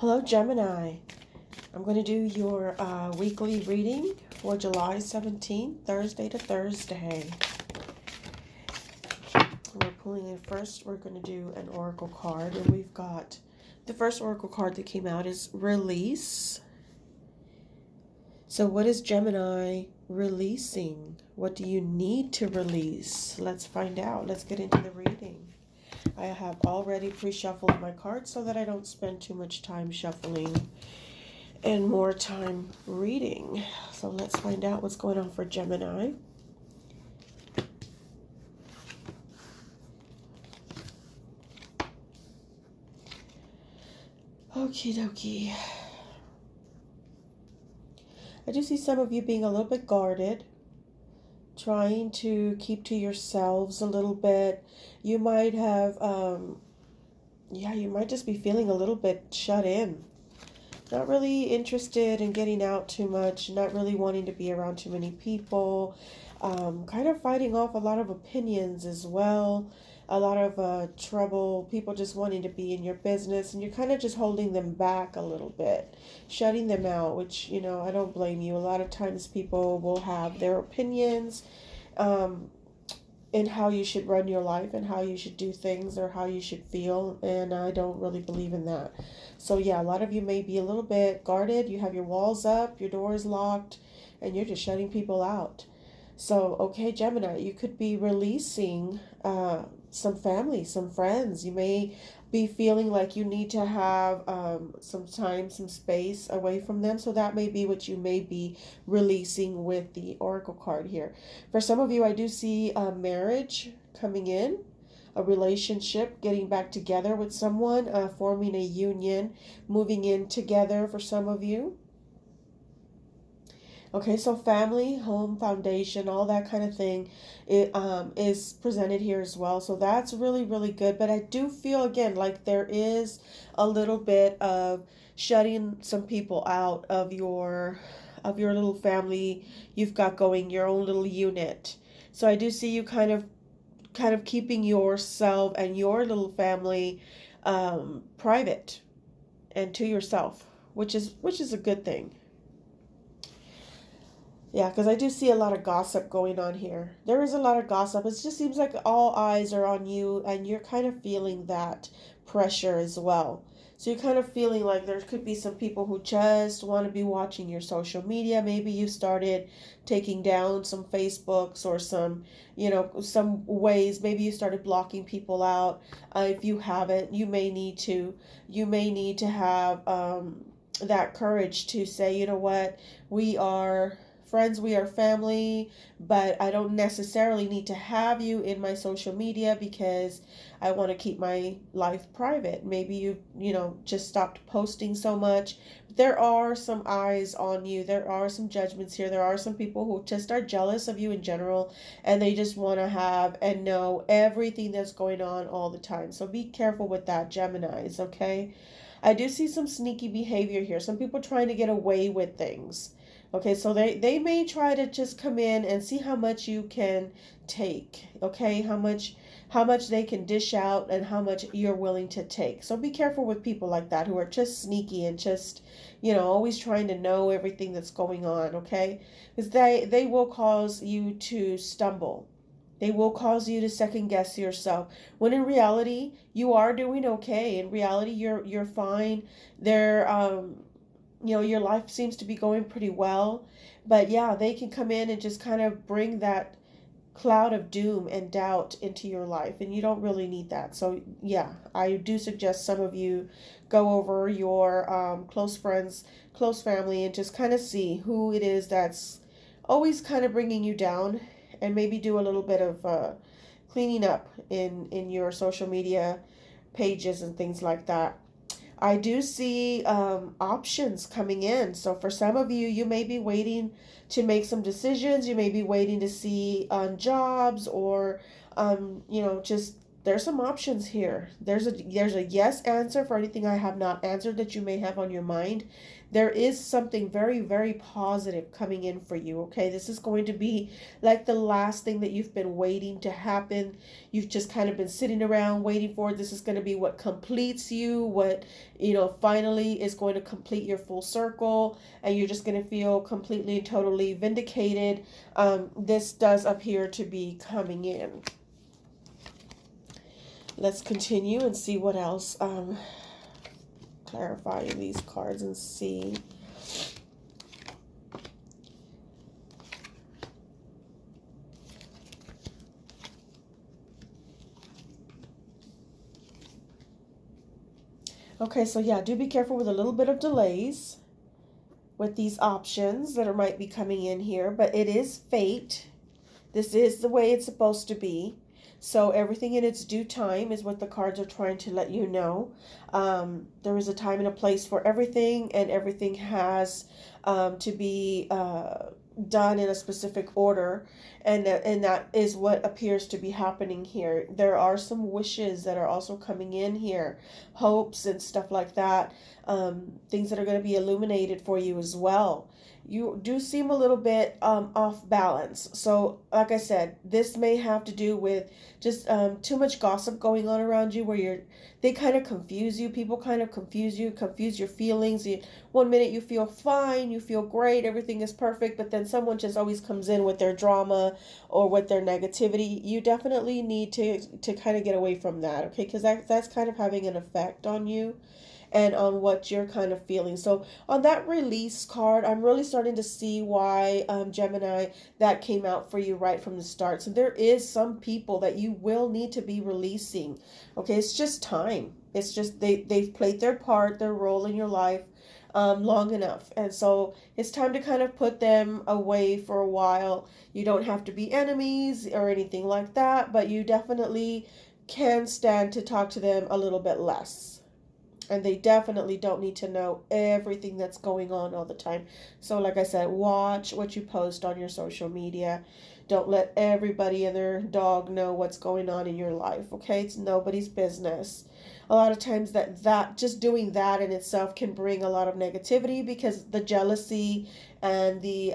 Hello, Gemini. I'm going to do your weekly reading for July 17th, Thursday to Thursday. We're pulling in first. We're going to do an oracle card, and we've got the first oracle card that came out is release. So, what is Gemini releasing? What do you need to release? Let's find out. Let's get into the reading. I have already pre-shuffled my cards so that I don't spend too much time shuffling and more time reading. So let's find out what's going on for Gemini. Okie dokie. I do see some of you being a little bit guarded, trying to keep to yourselves a little bit. You might have, you might just be feeling a little bit shut in. Not really interested in getting out too much, not really wanting to be around too many people, kind of fighting off a lot of opinions as well, a lot of trouble, people just wanting to be in your business, and you're kind of just holding them back a little bit, shutting them out, which, I don't blame you. A lot of times people will have their opinions, in how you should run your life and how you should do things or how you should feel, and I don't really believe in that. So yeah, a lot of you may be a little bit guarded. You have your walls up, your door is locked, and you're just shutting people out. So okay, Gemini, you could be releasing some family, some friends. You may be feeling like you need to have some time, some space away from them. So that may be what you may be releasing with the oracle card here. For some of you, I do see a marriage coming in, a relationship, getting back together with someone, forming a union, moving in together for some of you. Okay, so family, home, foundation, all that kind of thing, it is presented here as well. So that's really, really good. But I do feel again like there is a little bit of shutting some people out of your little family you've got going, your own little unit. So I do see you kind of keeping yourself and your little family private and to yourself, which is a good thing. Yeah, because I do see a lot of gossip going on here. There is a lot of gossip. It just seems like all eyes are on you, and you're kind of feeling that pressure as well. So you're kind of feeling like there could be some people who just want to be watching your social media. Maybe you started taking down some Facebooks or some ways. Maybe you started blocking people out. If you haven't, you may need to. You may need to have that courage to say, you know what, we are friends, we are family, but I don't necessarily need to have you in my social media because I want to keep my life private. Maybe just stopped posting so much. But there are some eyes on you. There are some judgments here. There are some people who just are jealous of you in general, and they just want to have and know everything that's going on all the time. So be careful with that, Geminis, okay? I do see some sneaky behavior here. Some people trying to get away with things. Okay, so they may try to just come in and see how much you can take. Okay, how much they can dish out and how much you're willing to take. So be careful with people like that who are just sneaky and just, always trying to know everything that's going on, okay? Because they will cause you to stumble. They will cause you to second guess yourself. When in reality, you are doing okay. In reality, you're fine. Your life seems to be going pretty well. But yeah, they can come in and just kind of bring that cloud of doom and doubt into your life, and you don't really need that. So yeah, I do suggest some of you go over your close friends, close family, and just kind of see who it is that's always kind of bringing you down, and maybe do a little bit of cleaning up in your social media pages and things like that. I do see options coming in. So for some of you, you may be waiting to make some decisions. You may be waiting to see on jobs or, just there's some options here. There's a yes answer for anything I have not answered that you may have on your mind. There is something very, very positive coming in for you, okay? This is going to be like the last thing that you've been waiting to happen. You've just kind of been sitting around waiting for. This is going to be what completes you, what, finally is going to complete your full circle, and you're just going to feel completely and totally vindicated. This does appear to be coming in. Let's continue and see what else. Clarifying these cards and see. Okay, so yeah, do be careful with a little bit of delays with these options that might be coming in here, but it is fate. This is the way it's supposed to be. So everything in its due time is what the cards are trying to let you know. There is a time and a place for everything, and everything has to be done in a specific order, and that is what appears to be happening here. There are some wishes that are also coming in here, hopes and stuff like that, things that are going to be illuminated for you as well. You do seem a little bit off balance. So, like I said, this may have to do with just too much gossip going on around you, where they kind of confuse you. People kind of confuse you, confuse your feelings. One minute you feel fine, you feel great, everything is perfect, but then someone just always comes in with their drama or with their negativity. You definitely need to kind of get away from that, okay? Because that's kind of having an effect on you and on what you're kind of feeling. So on that release card, I'm really starting to see why, Gemini, that came out for you right from the start. So there is some people that you will need to be releasing. Okay, it's just time. It's just they've played their part, their role in your life long enough. And so it's time to kind of put them away for a while. You don't have to be enemies or anything like that, but you definitely can stand to talk to them a little bit less. And they definitely don't need to know everything that's going on all the time. So like I said, watch what you post on your social media. Don't let everybody and their dog know what's going on in your life, okay? It's nobody's business. A lot of times that just doing that in itself can bring a lot of negativity, because the jealousy and the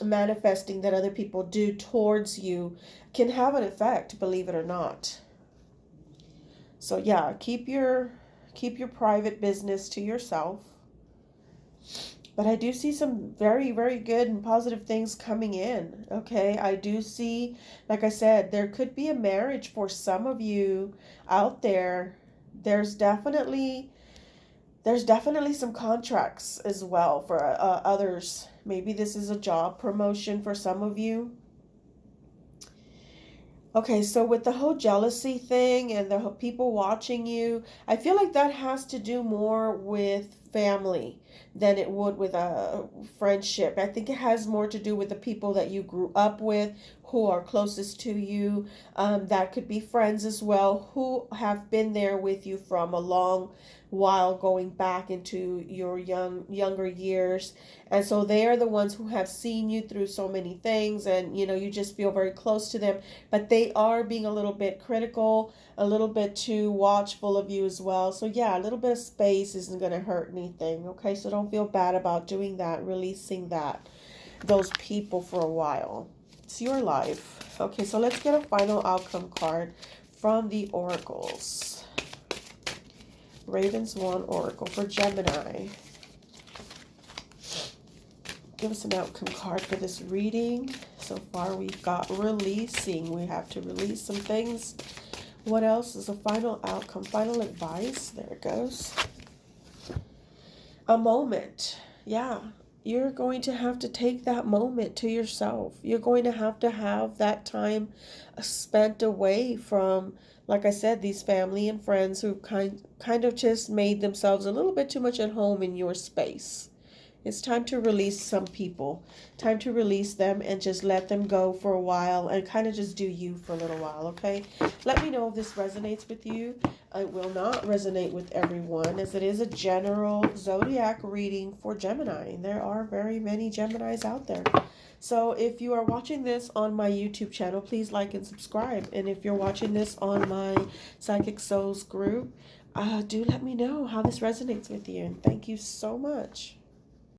manifesting that other people do towards you can have an effect, believe it or not. So yeah, keep your private business to yourself. But I do see some very, very good and positive things coming in. Okay. I do see, like I said, there could be a marriage for some of you out there. There's definitely some contracts as well for others. Maybe this is a job promotion for some of you. Okay, so with the whole jealousy thing and the people watching you, I feel like that has to do more with family than it would with a friendship. I think it has more to do with the people that you grew up with, who are closest to you. That could be friends as well, who have been there with you from a long while, going back into your younger years. And so they are the ones who have seen you through so many things, and you just feel very close to them, but they are being a little bit critical, a little bit too watchful of you as well. So yeah, a little bit of space isn't going to hurt anything. Okay, so don't feel bad about doing that, releasing those people for a while. It's your life. Okay, so let's get a final outcome card from the oracles. Ravens 1 Oracle for Gemini. Give us an outcome card for this reading. So far we've got releasing. We have to release some things. What else is a final outcome? Final advice. There it goes. A moment. Yeah. You're going to have to take that moment to yourself. You're going to have that time spent away from, like I said, these family and friends who kind of just made themselves a little bit too much at home in your space. It's time to release some people. Time to release them and just let them go for a while and kind of just do you for a little while, okay? Let me know if this resonates with you. It will not resonate with everyone as it is a general zodiac reading for Gemini. There are very many Geminis out there. So if you are watching this on my YouTube channel, please like and subscribe. And if you're watching this on my Psychic Souls group, do let me know how this resonates with you. And thank you so much.